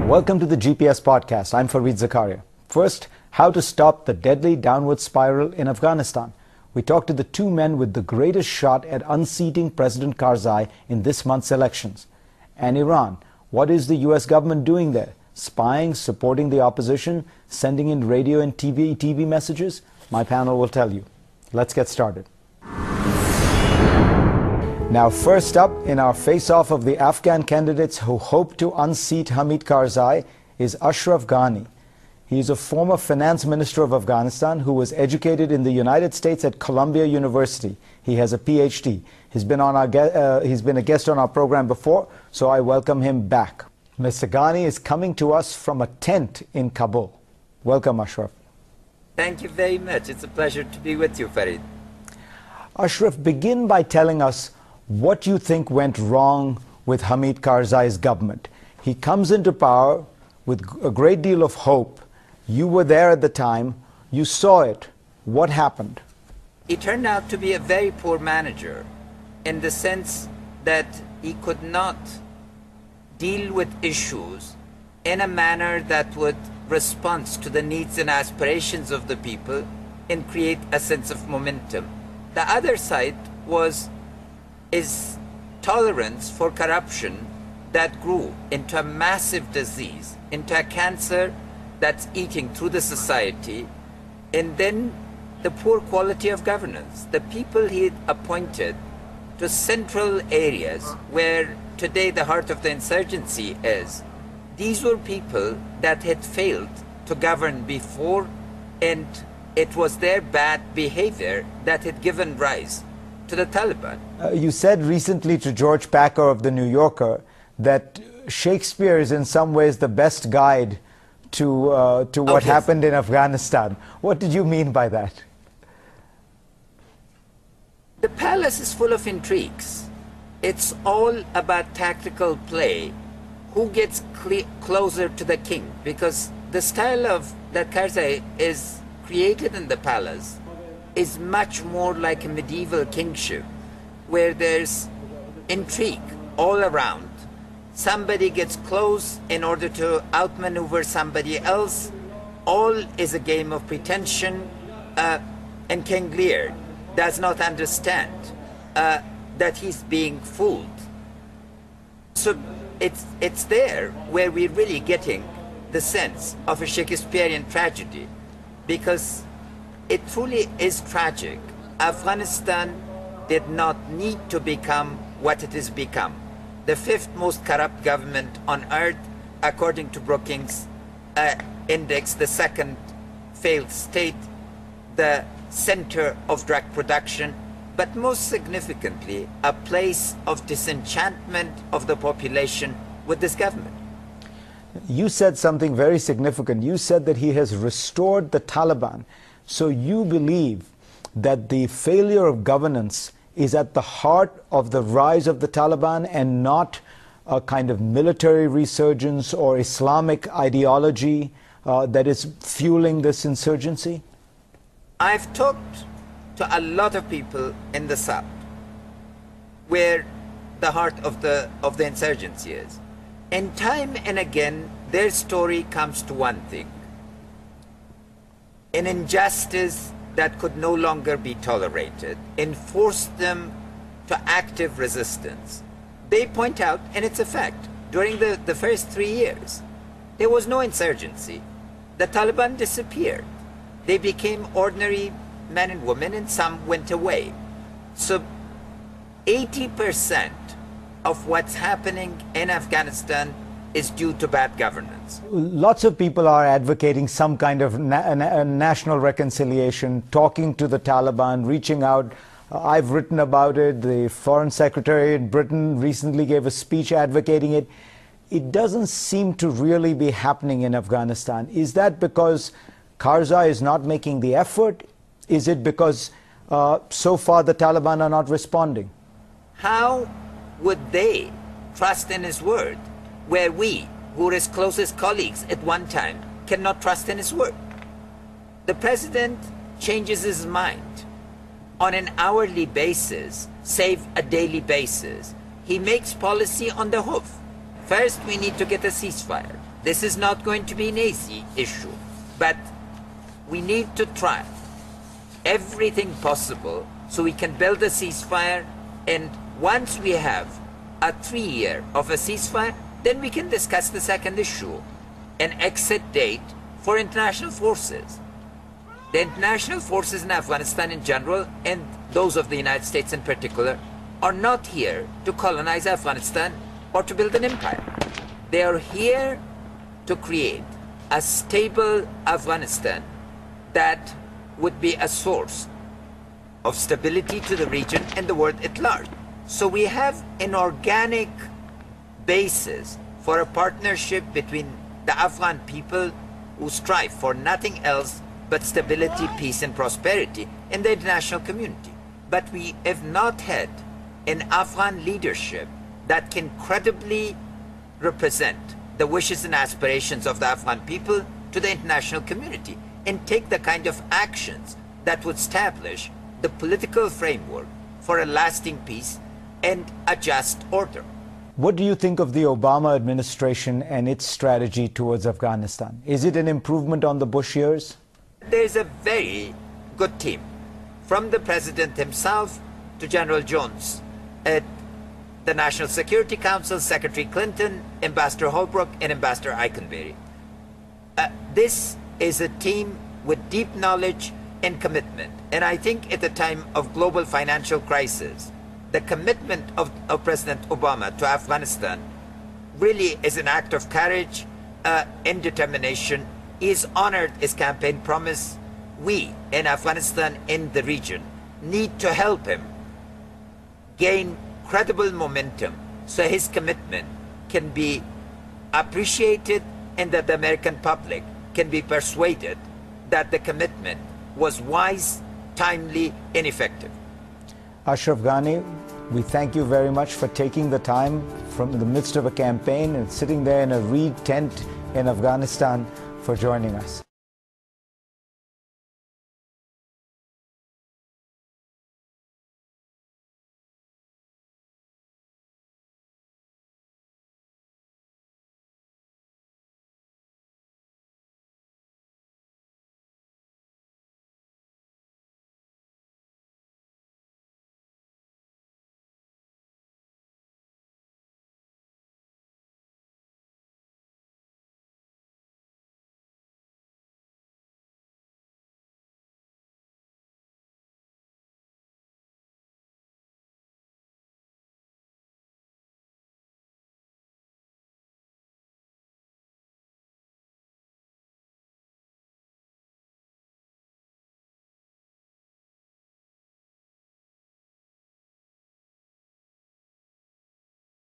Welcome to the GPS podcast. I'm Fareed Zakaria. First, how to stop the deadly downward spiral in Afghanistan. We talked to the two men with the greatest shot at unseating President Karzai in this month's elections. And Iran. What is the US government doing there? Spying, supporting the opposition, sending in radio and TV messages? My panel will tell you. Let's get started. Now, first up in our face-off of the Afghan candidates who hope to unseat Hamid Karzai is Ashraf Ghani. He is a former finance minister of Afghanistan who was educated in the United States at Columbia University. He has a PhD. He's been a guest on our program before, so I welcome him back. Mr. Ghani is coming to us from a tent in Kabul. Welcome, Ashraf. Thank you very much. It's a pleasure to be with you, Fareed. Ashraf, begin by telling us what you think went wrong with Hamid Karzai's government. He comes into power with a great deal of hope. You were there at the time. You saw it. What happened? He turned out to be a very poor manager in the sense that he could not deal with issues in a manner that would respond to the needs and aspirations of the people and create a sense of momentum. The other side is tolerance for corruption that grew into a massive disease, into a cancer that's eating through the society, and then the poor quality of governance. The people he appointed to central areas where today the heart of the insurgency is, these were people that had failed to govern before, and it was their bad behavior that had given rise to the Taliban. You said recently to George Packer of The New Yorker that Shakespeare is in some ways the best guide to what happened in Afghanistan. What did you mean by that? The palace is full of intrigues. It's all about tactical play. Who gets closer to the king? Because the style of that Karzai is created in the palace is much more like a medieval kingship, where there's intrigue all around. Somebody gets close in order to outmaneuver somebody else. All is a game of pretension, and King Lear does not understand that he's being fooled. So it's there where we're really getting the sense of a Shakespearean tragedy, because it truly is tragic. Afghanistan did not need to become what it has become. The fifth most corrupt government on earth, according to Brookings Index, the second failed state, the center of drug production, but most significantly, a place of disenchantment of the population with this government. You said something very significant. You said that he has restored the Taliban. So you believe that the failure of governance is at the heart of the rise of the Taliban and not a kind of military resurgence or Islamic ideology that is fueling this insurgency? I've talked to a lot of people in the South, where the heart of the insurgency is. And time and again, their story comes to one thing: an injustice that could no longer be tolerated and forced them to active resistance. They point out, and it's a fact, during the first 3 years, there was no insurgency. The Taliban disappeared. They became ordinary men and women, and some went away. So 80% of what's happening in Afghanistan is due to bad governance. Lots of people are advocating some kind of national reconciliation, talking to the Taliban, reaching out. I've written about it. The Foreign Secretary in Britain recently gave a speech advocating it. It doesn't seem to really be happening in Afghanistan. Is that because Karzai is not making the effort? Is it because so far the Taliban are not responding? How would they trust in his word, where we, who were his closest colleagues at one time, cannot trust in his word? The president changes his mind on an hourly basis, save a daily basis. He makes policy on the hoof. First, we need to get a ceasefire. This is not going to be an easy issue, but we need to try everything possible so we can build a ceasefire, and once we have a 3-year of a ceasefire, then we can discuss the second issue, an exit date for international forces. The international forces in Afghanistan in general, and those of the United States in particular, are not here to colonize Afghanistan or to build an empire. They are here to create a stable Afghanistan that would be a source of stability to the region and the world at large. So we have an organic basis for a partnership between the Afghan people who strive for nothing else but stability, peace and prosperity in the international community. But we have not had an Afghan leadership that can credibly represent the wishes and aspirations of the Afghan people to the international community and take the kind of actions that would establish the political framework for a lasting peace and a just order. What do you think of the Obama administration and its strategy towards Afghanistan? Is it an improvement on the Bush years? There's a very good team, from the president himself to General Jones at the National Security Council, Secretary Clinton, Ambassador Holbrooke, and Ambassador Eikenberry. This is a team with deep knowledge and commitment. And I think at the time of global financial crisis, the commitment of President Obama to Afghanistan really is an act of courage and determination. He has honored his campaign promise. We in Afghanistan, in the region, need to help him gain credible momentum so his commitment can be appreciated and that the American public can be persuaded that the commitment was wise, timely, and effective. Ashraf Ghani, we thank you very much for taking the time from the midst of a campaign and sitting there in a reed tent in Afghanistan for joining us.